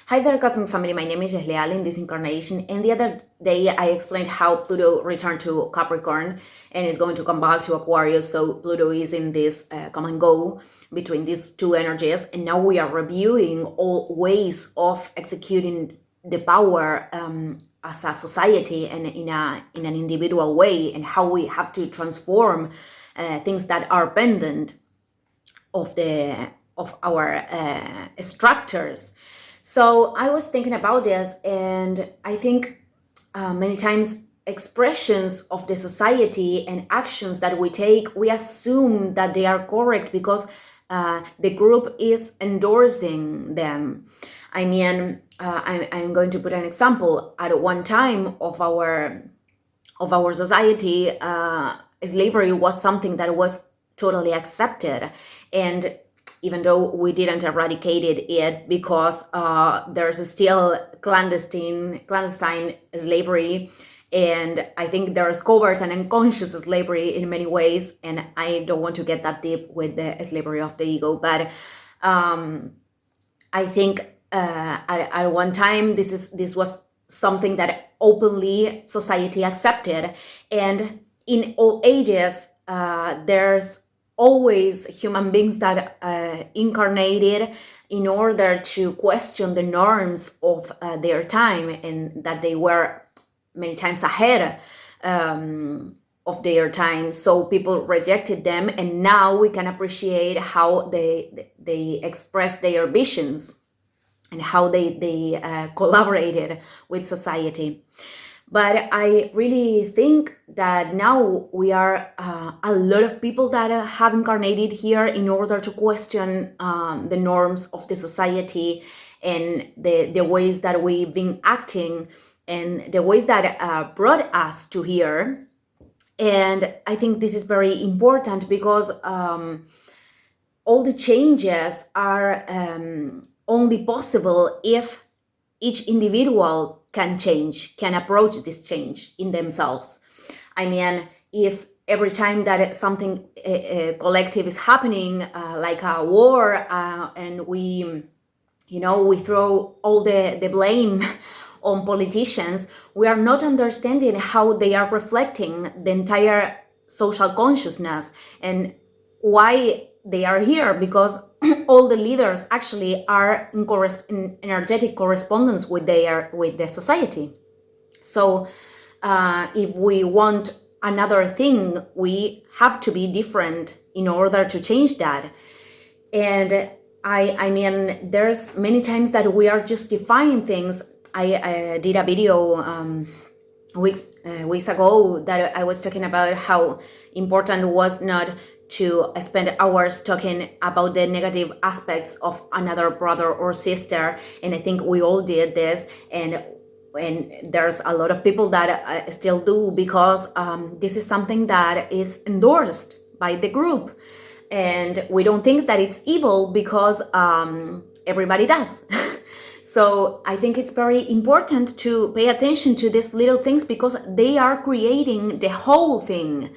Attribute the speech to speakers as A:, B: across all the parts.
A: Hi there, Cosmic Family. My name is Leal in this incarnation. And the other day, I explained how Pluto returned to Capricorn and is going to come back to Aquarius. So Pluto is in this come and go between these two energies. And now we are reviewing all ways of executing the power as a society and in an individual way, and how we have to transform things that are pendant of our structures. So I was thinking about this, and I think many times expressions of the society and actions that we take, we assume that they are correct because the group is endorsing them. I mean, I'm going to put an example. At one time of our society, slavery was something that was totally accepted, and even though we didn't eradicate it because there's still clandestine slavery, and I think there's covert and unconscious slavery in many ways, and I don't want to get that deep with the slavery of the ego, but I think at one time this was something that openly society accepted, and in all ages there's always human beings that incarnated in order to question the norms of their time, and that they were many times ahead of their time. So people rejected them, and now we can appreciate how they expressed their visions and how they collaborated with society. But I really think that now we are a lot of people that have incarnated here in order to question the norms of the society and the ways that we've been acting and the ways that brought us to here. And I think this is very important because all the changes are only possible if each individual can approach this change in themselves. I mean, if every time that something collective is happening, like a war, and we throw all the blame on politicians, we are not understanding how they are reflecting the entire social consciousness and why they are here, because all the leaders actually are in energetic correspondence with the society. So if we want another thing, we have to be different in order to change that. And I mean, there's many times that we are justifying things. I did a video weeks ago that I was talking about how important was not to spend hours talking about the negative aspects of another brother or sister. And I think we all did this, and there's a lot of people that still do, because this is something that is endorsed by the group, and we don't think that it's evil because everybody does. So I think it's very important to pay attention to these little things, because they are creating the whole thing,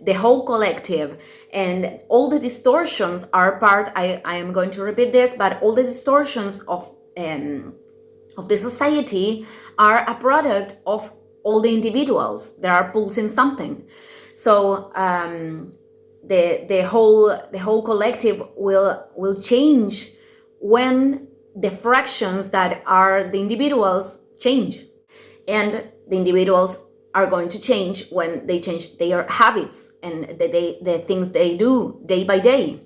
A: the whole collective, and all the distortions are part, I am going to repeat this, but all the distortions of the society are a product of all the individuals that are pulsing something. So the whole collective will change when the fractions that are the individuals change, and the individuals are going to change when they change their habits and the things they do day by day.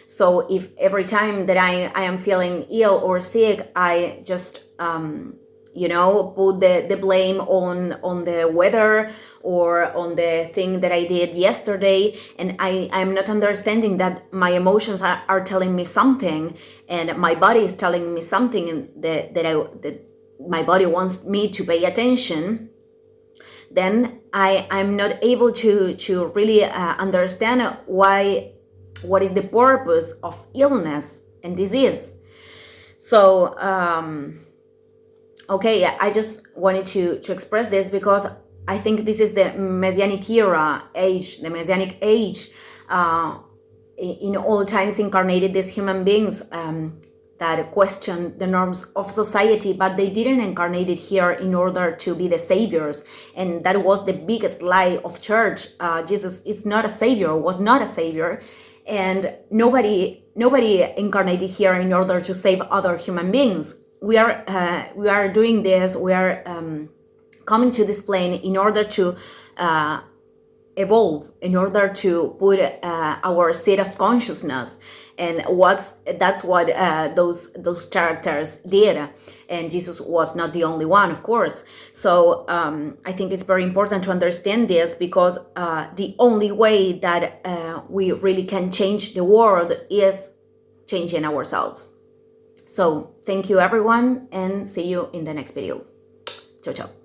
A: So if every time that I am feeling ill or sick, I just put the blame on the weather or on the thing that I did yesterday, and I'm not understanding that my emotions are telling me something, and my body is telling me something, and that my body wants me to pay attention, then I'm not able to really understand what is the purpose of illness and disease. So okay, I just wanted to express this because I think this is the Messianic era age, the Messianic age. In all times incarnated these human beings that questioned the norms of society, but they didn't incarnate it here in order to be the saviors. And that was the biggest lie of church. Jesus is not a savior, was not a savior, and nobody incarnated here in order to save other human beings. We are doing this. We are coming to this plane in order to evolve, in order to put our state of consciousness, and that's what those characters did. And Jesus was not the only one, of course. So I think it's very important to understand this, because the only way that we really can change the world is changing ourselves. So thank you, everyone, and see you in the next video. Ciao, ciao.